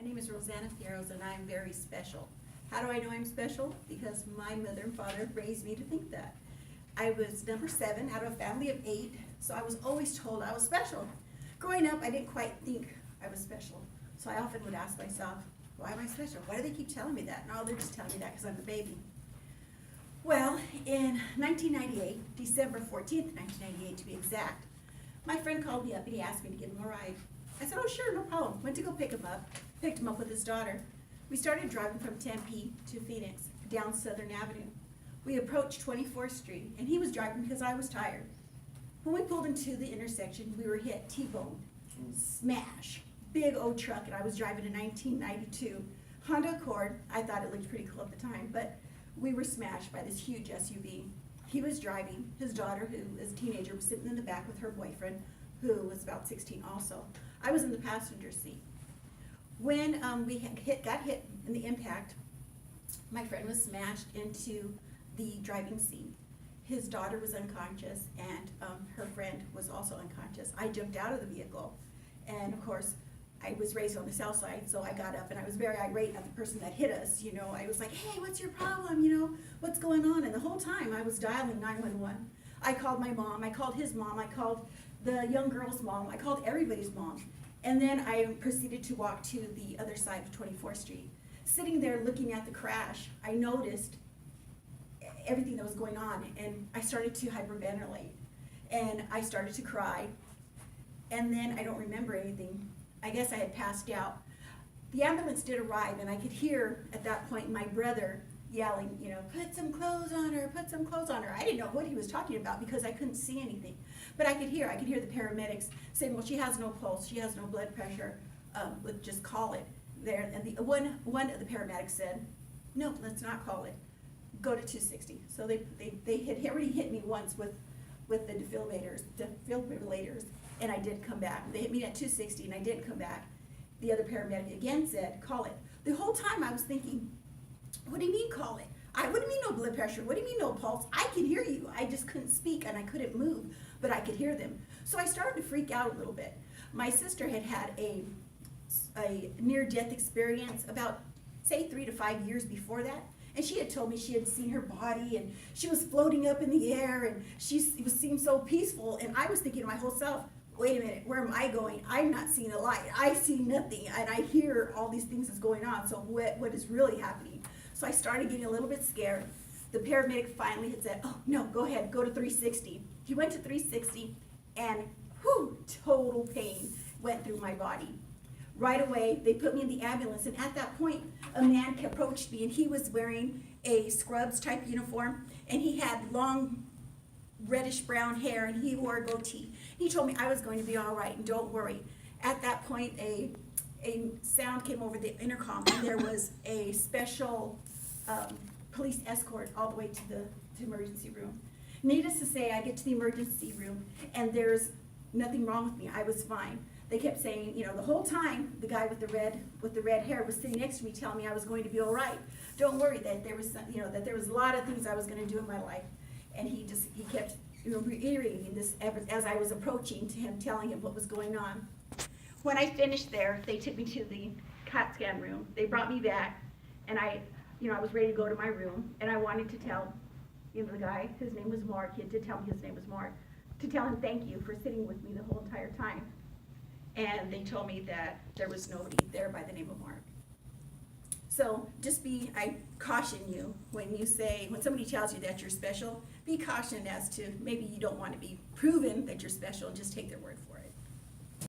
name is Rosanna Fierros, and I'm very special. How do I know I'm special? Because my mother and father raised me to think that. I was number 7 out of a family of 8, so I was always told I was special. Growing up, I didn't quite think I was special, so I often would ask myself, why am I special? Why do they keep telling me that? No, they're just telling me that because I'm the baby. Well, in 1998, December 14th, 1998 to be exact, my friend called me up and he asked me to give him a ride. I said, oh sure, no problem. Went to go pick him up, picked him up with his daughter. We started driving from Tempe to Phoenix, down Southern Avenue. We approached 24th Street, and he was driving because I was tired. When we pulled into the intersection, we were hit T-bone, smash, big old truck, and I was driving a 1992 Honda Accord. I thought it looked pretty cool at the time, but we were smashed by this huge SUV. He was driving. His daughter, who is a teenager, was sitting in the back with her boyfriend, who was about 16 also. I was in the passenger seat. When we got hit in the impact, my friend was smashed into the driving seat. His daughter was unconscious, and her friend was also unconscious. I jumped out of the vehicle, and of course, I was raised on the south side, so I got up and I was very irate at the person that hit us. You know, I was like, hey, what's your problem? You know, what's going on? And the whole time I was dialing 911. I called my mom, I called his mom, I called the young girl's mom, I called everybody's mom. And then I proceeded to walk to the other side of 24th Street. Sitting there looking at the crash, I noticed everything that was going on, and I started to hyperventilate, and I started to cry, and then I don't remember anything. I guess I had passed out. The ambulance did arrive, and I could hear at that point my brother yelling, you know, put some clothes on her, put some clothes on her. I didn't know what he was talking about because I couldn't see anything. But I could hear the paramedics saying, well, she has no pulse, she has no blood pressure, just call it. There, and the one of the paramedics said, no, let's not call it, go to 260. So they had already hit me once with the defibrillators, and I did come back. They hit me at 260, and I didn't come back. The other paramedic again said, call it. The whole time I was thinking, what do you mean call it? What do you mean no blood pressure? What do you mean no pulse? I can hear you. I just couldn't speak and I couldn't move, but I could hear them. So I started to freak out a little bit. My sister had had a near-death experience about, say, 3 to 5 years before that. And she had told me she had seen her body and she was floating up in the air and it seemed so peaceful. And I was thinking to my whole self, wait a minute, where am I going? I'm not seeing a light. I see nothing, and I hear all these things that's going on. So what is really happening? So I started getting a little bit scared. The paramedic finally had said, oh, no, go ahead, go to 360. He went to 360, and whew, total pain went through my body. Right away, they put me in the ambulance, and at that point, a man approached me, and he was wearing a Scrubs type uniform, and he had long reddish brown hair, and he wore a goatee. He told me I was going to be all right, and don't worry. At that point, a sound came over the intercom, and there was a special police escort all the way to the emergency room. Needless to say, I get to the emergency room, and there's nothing wrong with me. I was fine. They kept saying, you know, the whole time, the guy with the red hair was sitting next to me telling me I was going to be all right. Don't worry, that there was, that there was a lot of things I was going to do in my life. And he kept reiterating this as I was approaching to him, telling him what was going on. When I finished there, they took me to the CAT scan room. They brought me back, and I was ready to go to my room, and I wanted to tell, the guy, his name was Mark, he did tell me his name was Mark, to tell him thank you for sitting with me the whole entire time. And they told me that there was nobody there by the name of Mark. So I caution you when somebody tells you that you're special, be cautioned as to maybe you don't want to be proven that you're special, just take their word for it.